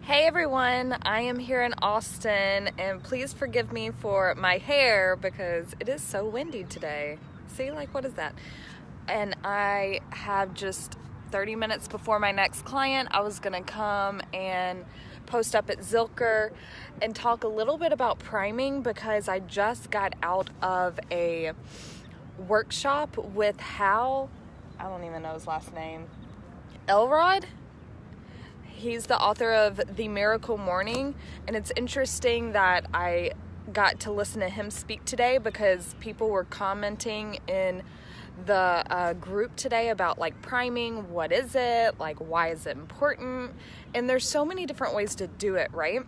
Hey everyone, I am here in Austin, and please forgive me for my hair because it is so windy today. See, what is that? And I have just 30 minutes before my next client. I was gonna come and post up at Zilker and talk a little bit about priming because I just got out of a workshop with Hal, I don't even know his last name, Elrod? He's the author of The Miracle Morning, and it's interesting that I got to listen to him speak today because people were commenting in the group today about priming. What is it? Why is it important? And there's so many different ways to do it, right?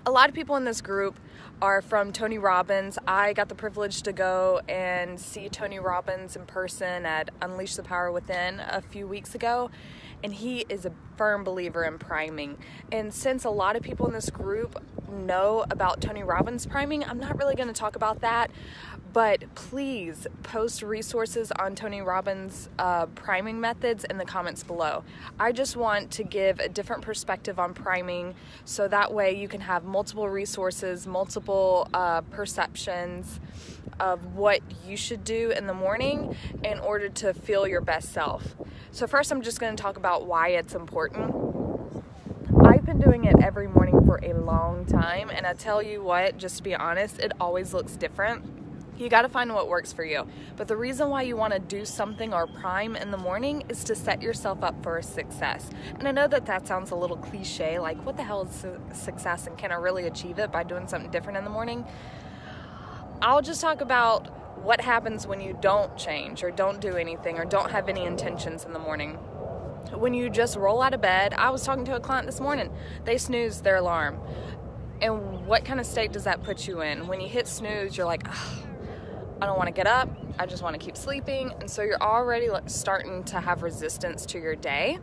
A lot of people in this group are from Tony Robbins. I got the privilege to go and see Tony Robbins in person at Unleash the Power Within a few weeks ago, and he is a firm believer in priming. And since a lot of people in this group know about Tony Robbins priming, I'm not really going to talk about that, but please post resources on Tony Robbins' priming methods in the comments below. I just want to give a different perspective on priming so that way you can have multiple resources, multiple perceptions of what you should do in the morning in order to feel your best self. So first I'm just going to talk about why it's important. I've been doing it every morning for a long time, and I tell you what, just to be honest, it always looks different. You got to find what works for you. But the reason why you want to do something or prime in the morning is to set yourself up for success. And I know that sounds a little cliche, what the hell is success and can I really achieve it by doing something different in the morning? I'll just talk about what happens when you don't change or don't do anything or don't have any intentions in the morning. When you just roll out of bed, I was talking to a client this morning, they snoozed their alarm. And what kind of state does that put you in? When you hit snooze, you're like, I don't want to get up, I just want to keep sleeping. And so you're already starting to have resistance to your day.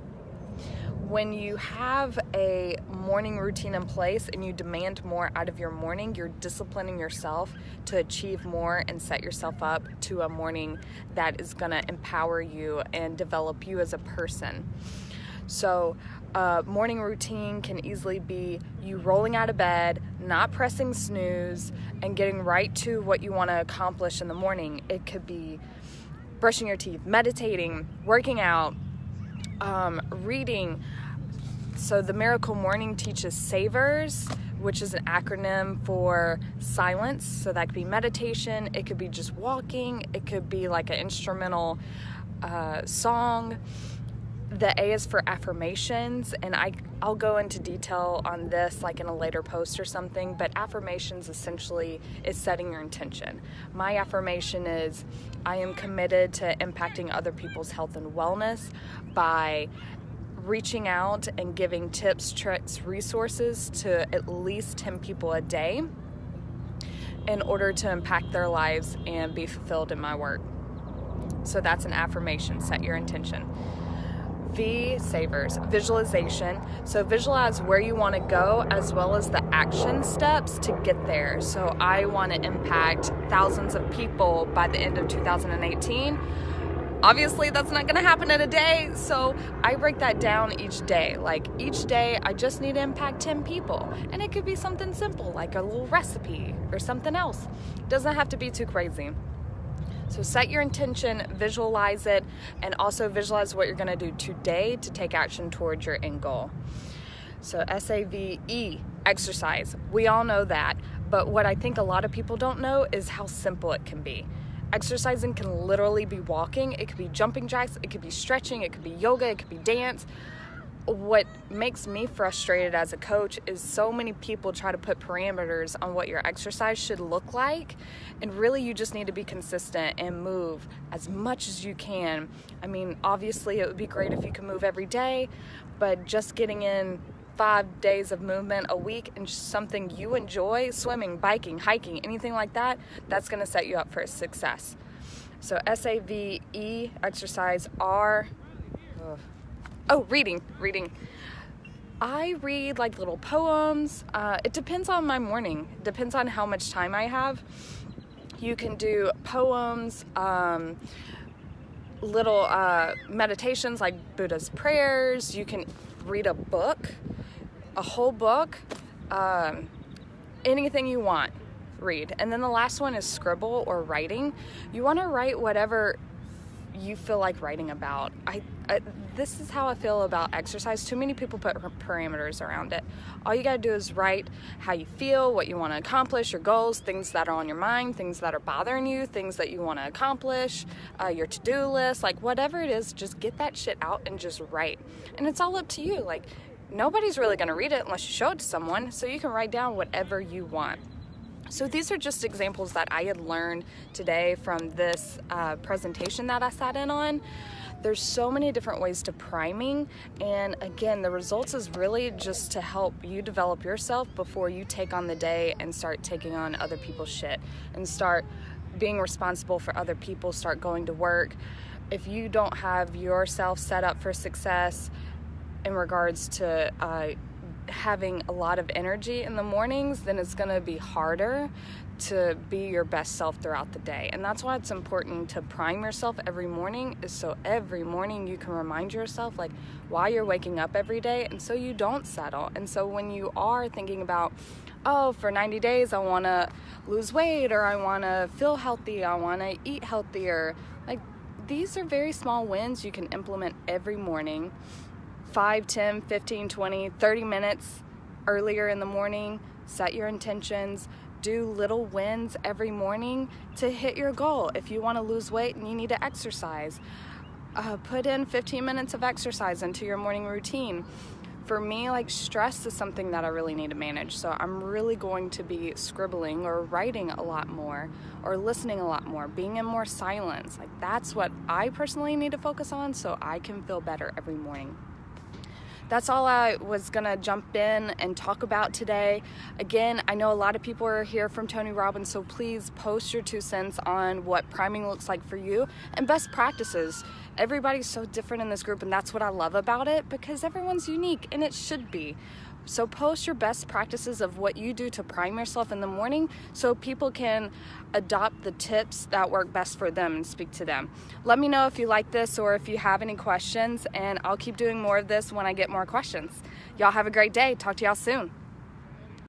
When you have a morning routine in place and you demand more out of your morning, you're disciplining yourself to achieve more and set yourself up to a morning that is going to empower you and develop you as a person. So morning routine can easily be you rolling out of bed, not pressing snooze, and getting right to what you want to accomplish in the morning. It could be brushing your teeth, meditating, working out, reading. So the Miracle Morning teaches SAVERS, which is an acronym for silence. So that could be meditation, it could be just walking, it could be an instrumental song. The A is for affirmations, and I'll go into detail on this in a later post or something, but affirmations essentially is setting your intention. My affirmation is I am committed to impacting other people's health and wellness by reaching out and giving tips, tricks, resources to at least 10 people a day in order to impact their lives and be fulfilled in my work. So that's an affirmation, set your intention. V, SAVERS, visualization. So visualize where you want to go as well as the action steps to get there. So I want to impact thousands of people by the end of 2018. Obviously, that's not going to happen in a day, so I break that down each day. Each day, I just need to impact 10 people. And it could be something simple, like a little recipe or something else. It doesn't have to be too crazy. So set your intention, visualize it, and also visualize what you're going to do today to take action towards your end goal. So SAVE, exercise. We all know that, but what I think a lot of people don't know is how simple it can be. Exercising can literally be walking, it could be jumping jacks, it could be stretching, it could be yoga, it could be dance. What makes me frustrated as a coach is so many people try to put parameters on what your exercise should look like, and really you just need to be consistent and move as much as you can. I mean, obviously it would be great if you could move every day, but just getting in 5 days of movement a week and just something you enjoy, swimming, biking, hiking, anything like that, that's going to set you up for success. So SAVE, exercise, R, reading. I read little poems. It depends on my morning. Depends on how much time I have. You can do poems, little meditations like Buddha's prayers. You can read a book. a whole book, anything you want, read. And then the last one is scribble or writing. You want to write whatever you feel like writing about. This is how I feel about exercise. Too many people put parameters around it. All you gotta do is write how you feel, what you want to accomplish, your goals, things that are on your mind, things that are bothering you, things that you want to accomplish, your to-do list, like whatever it is, just get that shit out and just write. And it's all up to you. Like, nobody's really gonna read it unless you show it to someone, so you can write down whatever you want. So these are just examples that I had learned today from this presentation that I sat in on. There's so many different ways to priming, and again, the results is really just to help you develop yourself before you take on the day and start taking on other people's shit and start being responsible for other people, start going to work. If you don't have yourself set up for success in regards to having a lot of energy in the mornings, then it's going to be harder to be your best self throughout the day. And that's why it's important to prime yourself every morning, is so every morning you can remind yourself like why you're waking up every day, and so you don't settle. And so when you are thinking about, oh, for 90 days I want to lose weight, or I want to feel healthy, I want to eat healthier, like these are very small wins you can implement every morning. 5, 10, 15, 20, 30 minutes earlier in the morning, set your intentions, do little wins every morning to hit your goal. If you want to lose weight and you need to exercise, put in 15 minutes of exercise into your morning routine. For me, like, stress is something that I really need to manage, so I'm really going to be scribbling or writing a lot more, or listening a lot more, being in more silence. Like, that's what I personally need to focus on so I can feel better every morning. That's all I was gonna jump in and talk about today. Again, I know a lot of people are here from Tony Robbins, so please post your 2 cents on what priming looks like for you and best practices. Everybody's so different in this group, and that's what I love about it, because everyone's unique, and it should be. So post your best practices of what you do to prime yourself in the morning so people can adopt the tips that work best for them and speak to them. Let me know if you like this or if you have any questions, and I'll keep doing more of this when I get more questions. Y'all have a great day. Talk to y'all soon.